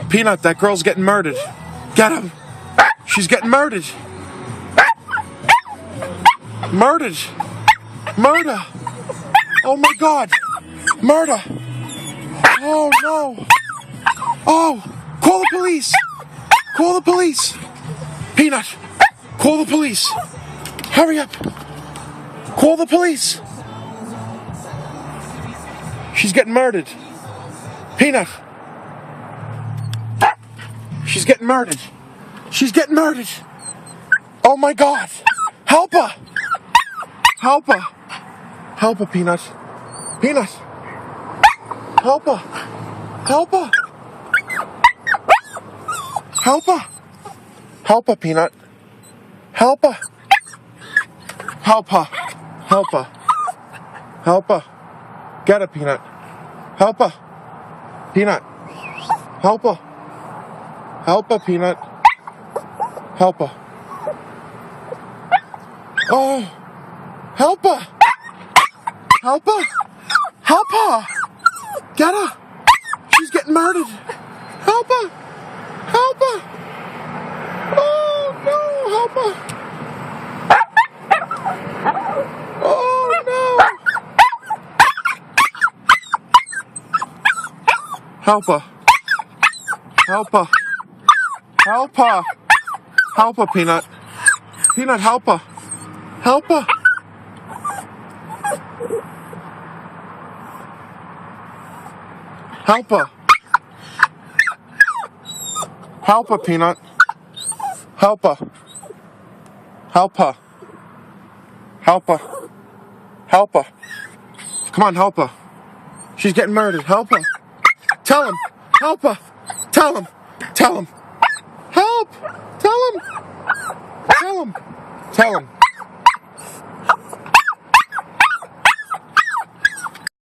Peanut, that girl's getting murdered. Get him. She's getting murdered. Murdered. Murder. Oh my God. Murder. Oh no. Oh, call the police. Call the police. Peanut, call the police. Hurry up. Call the police. She's getting murdered. Peanut. She's getting murdered. She's getting murdered. Oh my God. Help her. Help her. Help her, Peanut. Peanut. Help her. Help her. Help her. Help her, Peanut. Help her. Help her. Help her. Help her. Get her, Peanut. Help her. Peanut. Help her. Help her, Peanut. Help her. Oh. Help her. Help her. Help her. Get her. She's getting murdered. Help her. Help her. Oh no. Help her. Oh no. Help her. Help her. Help her. Help her, Peanut. Peanut, help her. Help her. Help her. Help her, Peanut. Help her. Help her. Help her. Help her. Come on, help her. She's getting murdered. Help her. Tell him. Help her. Tell him. Tell him. Help. Tell him. Tell him. Tell him.